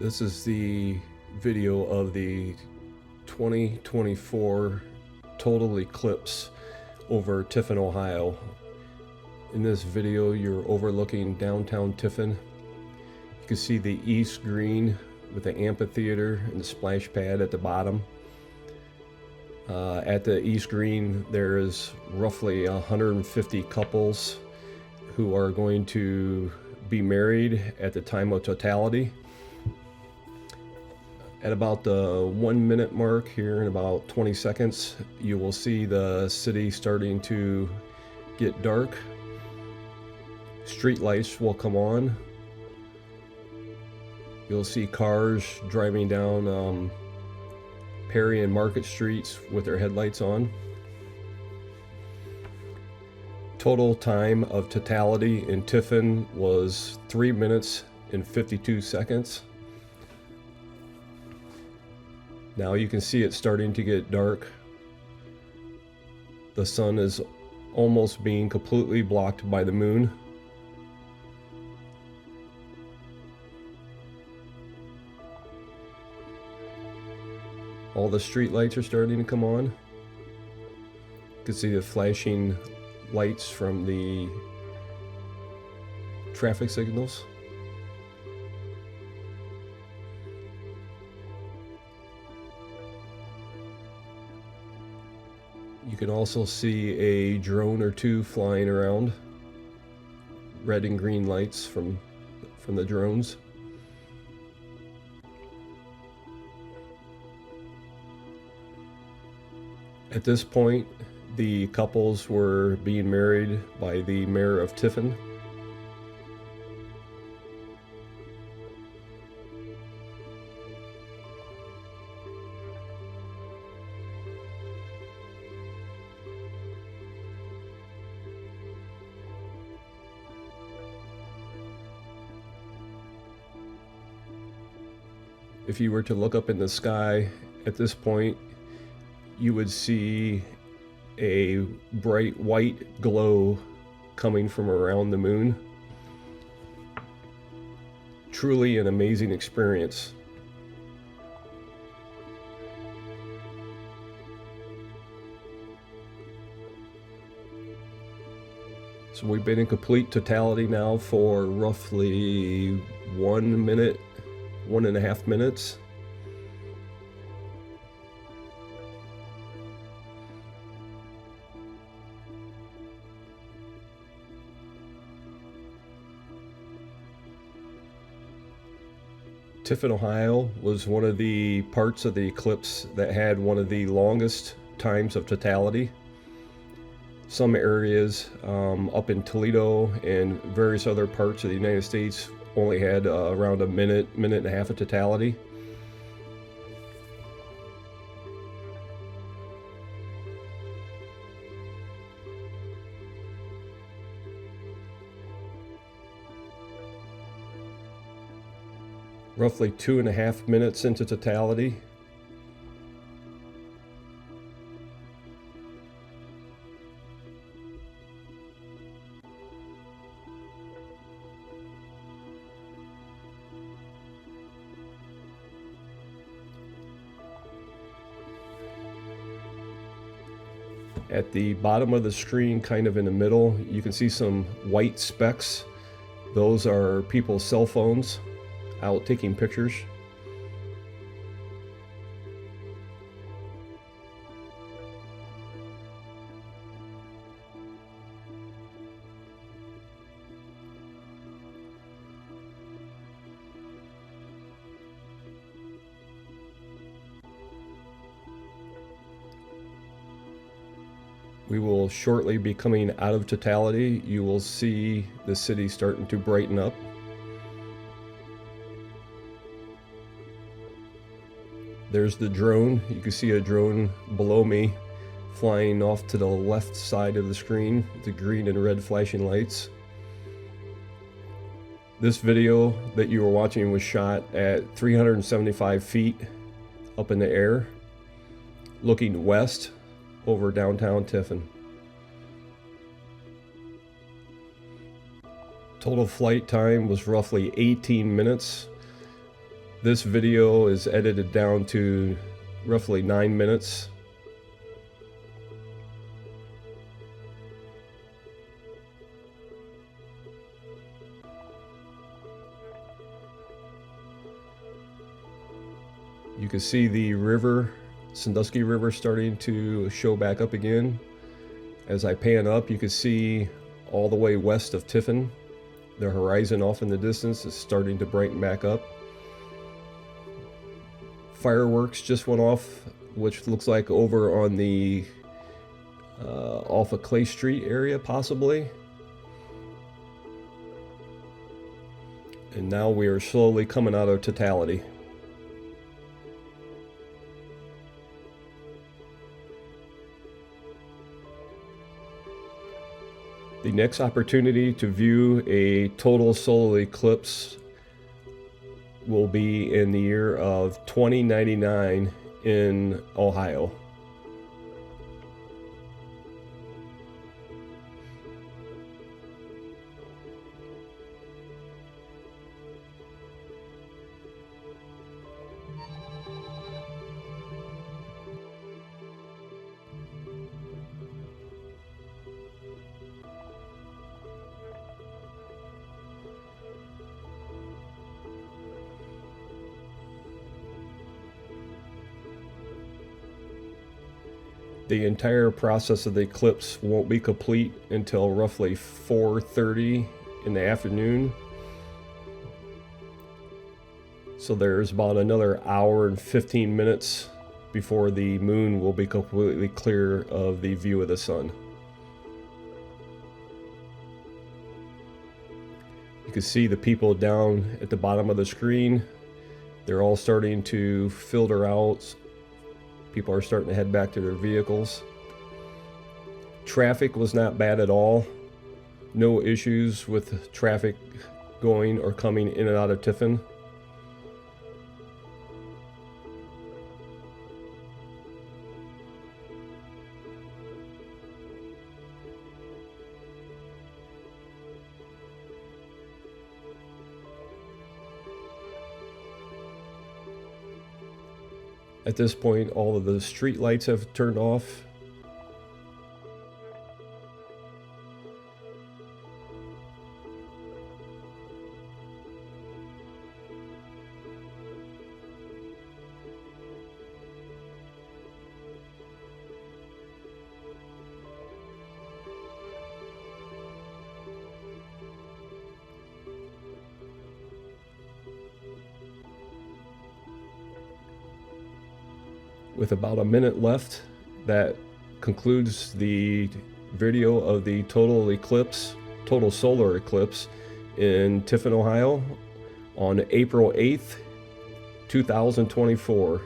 This is the video of the 2024 total eclipse over Tiffin, Ohio. In this video, you're overlooking downtown Tiffin. You can see the east green with the amphitheater and the splash pad at the bottom. At the east green, there is roughly 150 couples who are going to be married at the time of totality. At about the 1 minute mark here in about 20 seconds, you will see the city starting to get dark. Street lights will come on. You'll see cars driving down Perry and Market Streets with their headlights on. Total time of totality in Tiffin was 3 minutes and 52 seconds. Now you can see it starting to get dark. The sun is almost being completely blocked by the moon. All the street lights are starting to come on. You can see the flashing lights from the traffic signals. You can also see a drone or two flying around. Red and green lights from the drones. At this point, the couples were being married by the mayor of Tiffin. If you were to look up in the sky at this point, you would see a bright white glow coming from around the moon. Truly an amazing experience. So we've been in complete totality now for roughly 1 minute, 1.5 minutes. Tiffin, Ohio was one of the parts of the eclipse that had one of the longest times of totality. Some areas up in Toledo and various other parts of the United States only had around a minute and a half of totality. Roughly 2.5 minutes into totality. At the bottom of the screen, kind of in the middle, you can see some white specks. Those are people's cell phones out taking pictures. We will shortly be coming out of totality. You will see the city starting to brighten up. There's the drone. You can see a drone below me flying off to the left side of the screen with the green and red flashing lights. This video that you were watching was shot at 375 feet up in the air, looking west over downtown Tiffin. Total flight time was roughly 18 minutes. This video is edited down to roughly 9 minutes. You can see the river, Sandusky River, starting to show back up again. As I pan up, you can see all the way west of Tiffin. The horizon off in the distance is starting to brighten back up. Fireworks just went off, which looks like over on the off of Clay Street area, possibly. And now we are slowly coming out of totality. The next opportunity to view a total solar eclipse will be in the year of 2099 in Ohio. The entire process of the eclipse won't be complete until roughly 4:30 in the afternoon. So there's about another hour and 15 minutes before the moon will be completely clear of the view of the sun. You can see the people down at the bottom of the screen. They're all starting to filter out. People are starting to head back to their vehicles. Traffic was not bad at all. No issues with traffic going or coming in and out of Tiffin. At this point, all of the street lights have turned off. With about a minute left, that concludes the video of the total solar eclipse in Tiffin, Ohio on April 8th, 2024.